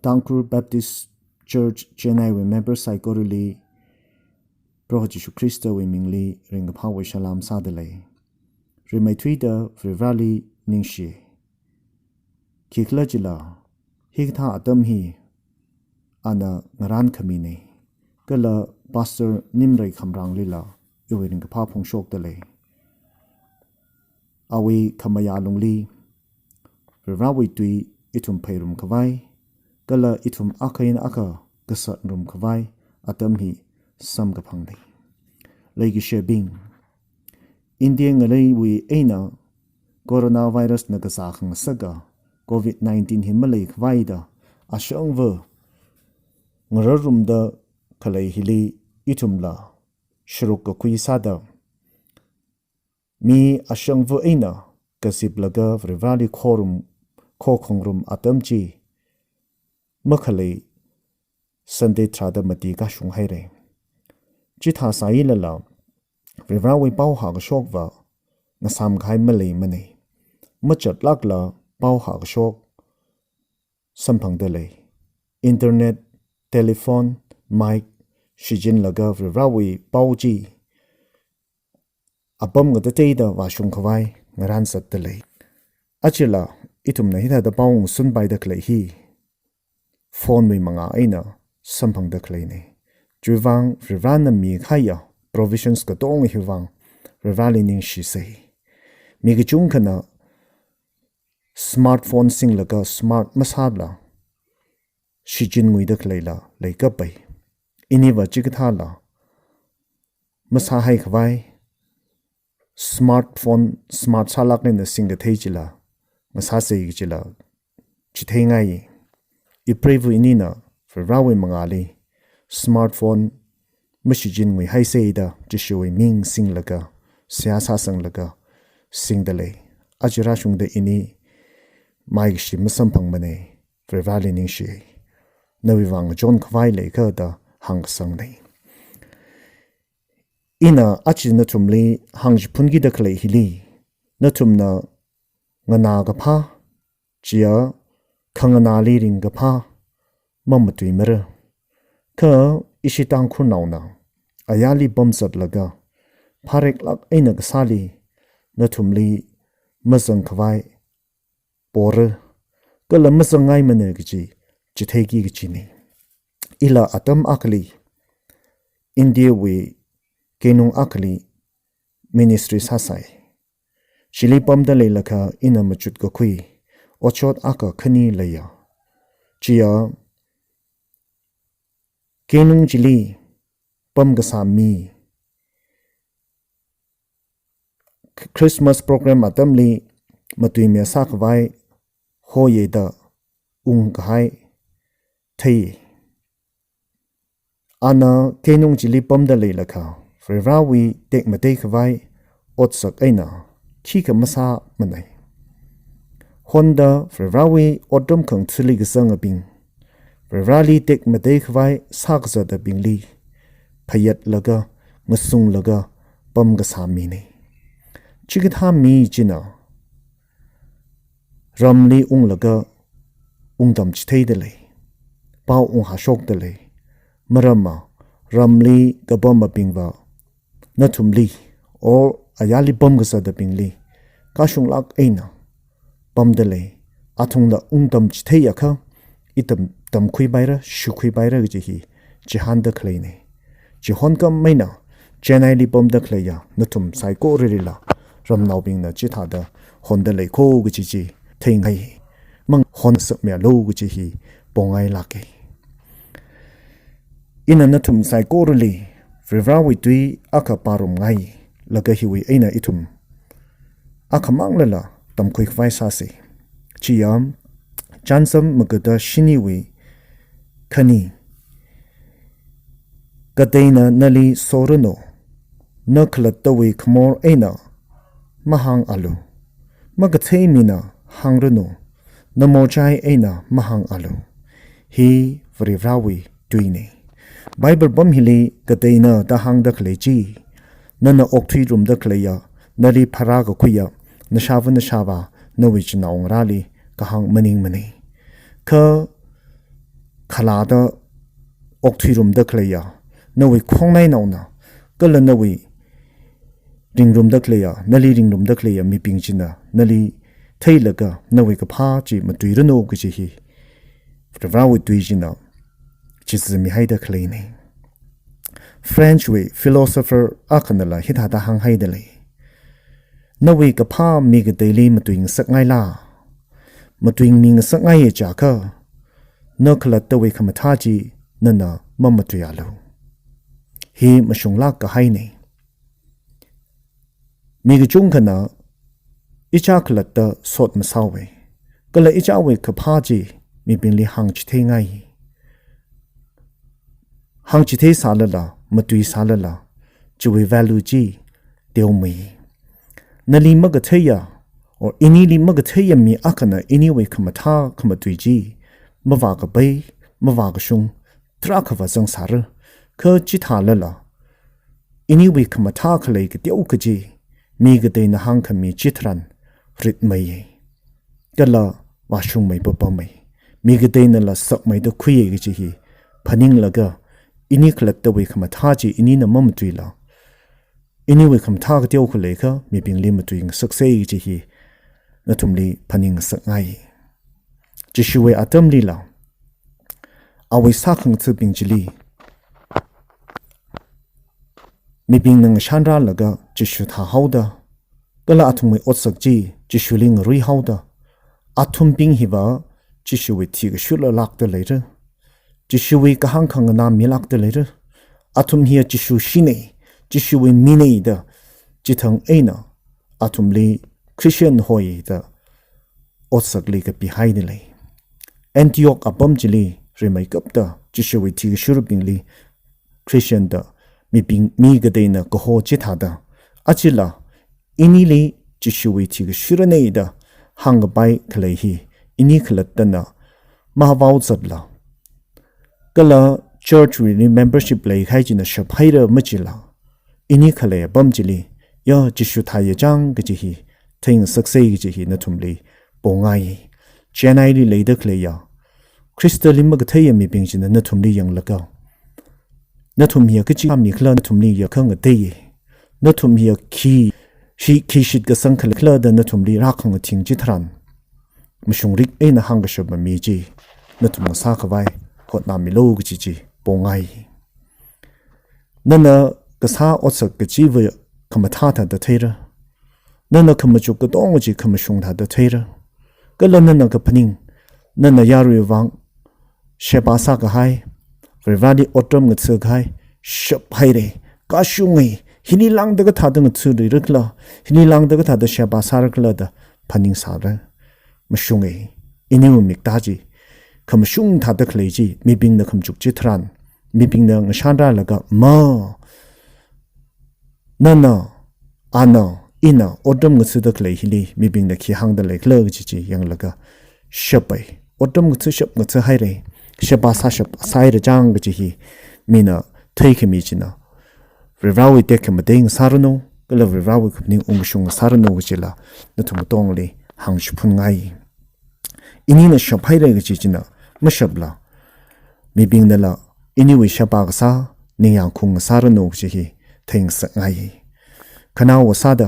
Tangkur Baptist Church Chennai we member psychorally Pro Jesu Christo we mingli ring of power shalom sadale. Remay tweeder Vivrali Ningshi Kiklajila Higta Adam hi Ana Naran Kamine Gala Pastor Nimre Kamrang Lila Iwing the Papong Shok dele. Awi Kamaya Lungli Virawi Tui Itum Payrum Kavai Gala Itum Akain Aka Gasat Rum Kavai Adam hi Sam Gapangdi Legi Shebing Indian Alay we Aina Coronavirus Nagasakang Saga COVID-19 Himalay Kvaida Ashang Ver Ngararum da Kalay Hili Itumla Shruka Kuisada Mi Ashang Ver Aina Kasiblaga Vrivali Korum Kokongrum Atamji Makalay Sunday Trada Matiga Shunghaire Jitha Sailala Vrivrawi Pauha Shokva Nasam Kai Malay Mane Machat Lakla Pauha Shok Sampang Dele Internet Telephone Mic Shijin Laga Vrivrawi Pauji Abam Gatada Vashung Kawai Naran Sat Dele Achila Itum Nahida the Paung Sun by the Clay Phone me Manga Aina Sampang the Clayne Drivang Vrivana Mi Kaya Provisions Katong Hivang Rivali Ning Shi say Migajunkana Smartphone Sing Laga Smart Masabla Shijin Muida Clayla Lake up by Iniva Jigathala Masahai Kavai Smartphone Smart Salak in the Singatejila Masase Jila Chitengai Iprevu Inina for Rawi Mangali Smartphone Mashijin we hai sayda Jishui Ming Sing Laga Siasa Sang Laga Sing Dele Ajirashung de Ini Maishi Masampang Mane Vrivali Ningshi Navivang John Kwai Lake da Hang Sang Ne Ina Achi Natumli Hang Pungi da Clay Hili Natumna Nganagapa Jia Kanganali Ringapa Mamatui Mirror Ka Ishitang Kurnauna Ayali Bomsat Laga Parek Lak Ainak Sali Natumli Mazang Kavai Bore Gala Mazangai Manergi Jitegi Gini Ila Atam Akali India we Kenung Akali Ministry Sasai Shilipam da Lelaka Ina Machut Gokui Ochot Aka Kani Laya Chia Kenung Jili Pam Gasami Christmas program Atamli Matuimia Sakvai Hoyeda Ungkai Tay Ana Kenung Jili Pam da Lelaka Frirawi Tek Matekvai Otsak Aina Kika Masa Manai Honda Frirawi Odom Kang Tsiligasanga Bing Vrali Tek Madekvai Sakza da Bingli Payat Laga Masung Laga Pam Gasamini Chigitha Mi Jina Ramli Ung Laga Ungdam Chitay Dele Pau Ung Hashok Dele Marama Ramli Gabama Bingva Natumli or Ayali Bamgasa da Bingli Kashung Lak Aina Pam Dele Atung da Ungdam Chitayaka Itam Tam Kui Baira, Shukui Baira Jihi, Jihan the Clayne. Jihon Gam Maina, Jenai Libom the Claya, Nutum Psycho Rilla, Ram now being the Jitada, Honda Lako Giji, Tangai, Mang Hon Submia Low Gihi, Bongai Laki. In a Nutum Psycho Rili, Vivrawi Dui Aka Parum Gai, Lagahiwi Aina Itum. Akamangla, Tam Quick Vaisasi. Chiam, Jansam Magada Shiniwi. Kani Gadena Nali Sorano Naklatawi Kmor Aina Mahang Alu Magatay Mina Hangrano Namochai Aina Mahang Alu He Vrivrawi Duine Bible Bumhili Gadena Dahang da Kleji Nana Oktui Rum da Kleya Nali Paraga Kuya Nashava Nashava Nawich Naung Rali Kahang Maning Mani Ka ขลาดอกทุยรุมเด็กเลยนวิคงในนาวนะก็เลยนวิริงรุมเด็กเลยนั่นลีริงรุมเด็กเลยมีปิงจินะนั่นลีไทยเลยก็นวิกับพาจีมาตุยรโนกุจิฮีแต่ว่าวิตุยจินะจิตมีให้เด็กเลยนี่ French way philosopher อาคันนั่นละฮิตาตาหังให้เด็กเลยนวิกับพามีกเดลีมาตุยงสักไงล่ะมาตุยงมีงสักไงจากก็นกละตัววิคำท้าจีนั่นน่ะมันมาตุยาลูฮีมาชงลากก็ให้นี่มีกจุงขนาอิจฉากลัดตะสดมาเศร้าเวก็เลยอิจฉาเวกับพาจีมีเป็นลีหังจิตไงหังจิตสารละมาตุยสารละจะเว value จีเดียวมีนั่นลีมักเทียor อินี่ลีมักเทียมีอักนะอินี่เวขมาท่าขมาตุยจีมาว่ากับไปมาว่ากับชงตรักว่าจังสารคือจิตหาละอินี่เวขมาท่าขเลยกับเดียวกจีมีกเดนหังขมีจิตรันริดไม่ก็ละว่าชงไม่ปปไม่มีกเดนละสักไม่ตัวคุยกจีฮีพันิงละก็อินี่ขลัดตัวเวขมาท่าจีอินี่น่ะมั่มตุยละอินี่เวขมาท่าก็เดียวขเลยก็มีเพียงลิมตุยงสักเซกจีฮีนั่นทุ่มลีพันิงสักไงจะช่วยอาตมลีละเอาไว้สักขังซื้อปิงจิลีมีปิงนังชันราละก็จะช่วยท่าเขาดาก็ละอาทุ่มไม่อดสักจีจะช่วยลิงรุยเขาดาอาทุ่มปิงหิบะจะช่วยที่ก็ช่วยละลักเตเลยจะช่วยก็หังขังน้ำมีลักเตเลยอาทุ่มเฮียจะช่วยชินเอจะช่วยมีเนยดาจะทั้งเอน่ะอาทุ่มลีคริสเตียนหอยดาอดสักลีก็ปีให้นี่เลยแอนติโอคอับบัมจิลีเรื่องไม่กับดาจะช่วยที่ก็ช่วยปิงลีคริสเตียนดามีกเดนก็โหจิตหาดาอาจิละอินี่ลีจะช่วยที่ก็ช่วยในดาหังไปทะเลฮีอินี่ขลัดตันนะมาว้าวจัดละก็ละ church membership เลยให้จินะชอบให้เรื่องไม่จิละอินี่ขเลยบัมจิลียาจะช่วยทายจังก็จะฮีทิ้งสักเซก็จะฮีนั่นทุ่มลีปงไงเจนไอลีเลยเด็กเลยยาคริสต์ลิมก็เทียมีเพียงจินะนั่นทุ่มลียังละก็นั่นทุ่มเฮียก็จีมีคลานั่นทุ่มลีอยากขังก็เทียนั่นทุ่มเฮียขี้ชิดก็สังขลัดนั่นทุ่มลีรักขังก็ทิ้งจิตรันไม่ชงริกเอ็นหังก็ชอบมีจีนั่นทุ่มสากไว้หดน้ำมีโลกจีปงไงนั่นน่ะก็สาอดสักก็จีเวขมาท่าทัดเทียนั่นน่ะขมาจุกก็ต้องจีขมาชงทัดเทียก็แล้วนั่นน่ะก็พนิงนั่นน่ะยารุยวังเชบาสากให้เรวาดีอดรมก็เสือให้ชอบให้เลยก็ชุ่งไงฮินี่ลังเด็กทัดก็ซื้อเลยรึกละฮินี่ลังเด็กทัดเชบาสารึกละดะพนิงสาระมาชุ่งไงอินี่มันมิกตาจีขมาชุ่งทัดก็เลยจีมีบิงน่ะขมจุกจิตรันมีบิงน่ะชันราแล้วก็มานั่นน่ะอันน่ะอิน่ะอดรมก็ซื้อก็เลยฮิลีมีบิงน่ะขี้หังเดเลยเลิกจียังแล้วก็ชอบไปอดรมก็ซื้อชอบก็ซื้อให้เลยเชบาสาชอบสายระจังก็จีฮีมีน่ะเทยขมีจีน่ะเรื่องวิเด็กมาเด้งสารโนก็เลยเรื่องวิกับนิ่งองค์ชงสารโนก็จีละนั่นทุ่มตองเลยหังชุบไงอินี่น่ะชอบให้เลยก็จีน่ะไม่ชอบละมีบิงนั่นละอินี่วิชาบากษานี่ยังคงสารโนก็จีทิ้งสักไงขณะว่าซาดา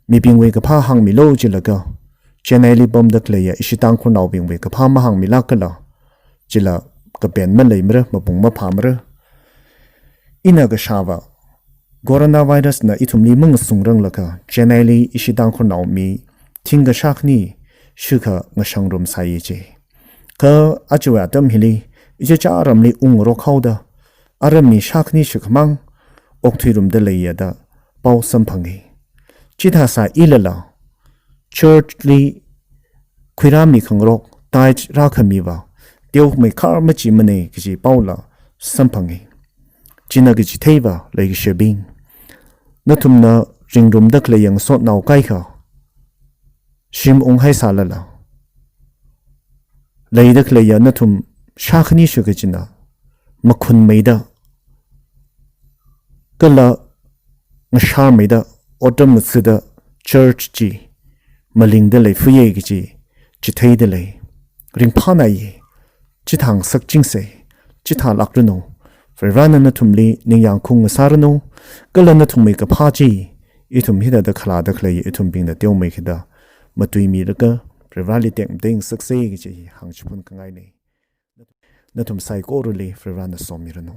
มีบิงเวกับพาหังมีโลจีละก็เจนไอลีบอมดักเลยอิชิตังคนเอาบิงเวกับพามาหังมีลักกันละจีละก็เป็นมันเลยมั้ยมาปุ่งมาพามั้ยอินาก็ชาวะโคโรนาไวรัสน่ะอิทุมลีมึงส่งเรื่องละก็เจนไอลีอิชิตังคนเอามีทิ้งกระชักนี่ชื่อก็งช่างรมใส่เจก็อาจจะตั้มฮิลีอิจะอารมณ์ลีอุ้งรกเขาดาอารมณ์มีชักนี่ชื่อมังอกที่รมเดลียดาเป่าสัมพังเอจิตหาสายอิลละ church ลีคุยรามีขังรกตายรักมีว่าเดี๋ยวไม่ข้าไม่จีมันเองก็จีเป่าละสัมพังเอจีน่าก็จีเทวะเลยก็เชบิงนั่นทุ่มน่ะริงรมดักเลยยังสดหนาวใกล้เขาชิมองให้สาละละเลยดักเลยยังนั่นทุ่มชาคนี้ชื่อก็จีน่ะมาคุณไม่ได้ก็ละงชาไม่ได้อดมสุดา church จีมาลิงเดเลยฟุยเอก็จีจีเทยเดเลยริงพานายี จิทางสักจิงเสจิทางลักรโนเฟรานนัทุมลีนิยังคงสารโนก็เลยนัทุมมีกับพาจีอีทุมฮิดาดคลาดคลายอีทุมบิงดาเตียวไม่คิดามาตุยมีแล้วก็เฟรานลีเต็งเต็งสักเซกิจีหังชุนกังไงนี่นัทุมไซโครุลีเฟรานสอมิรโน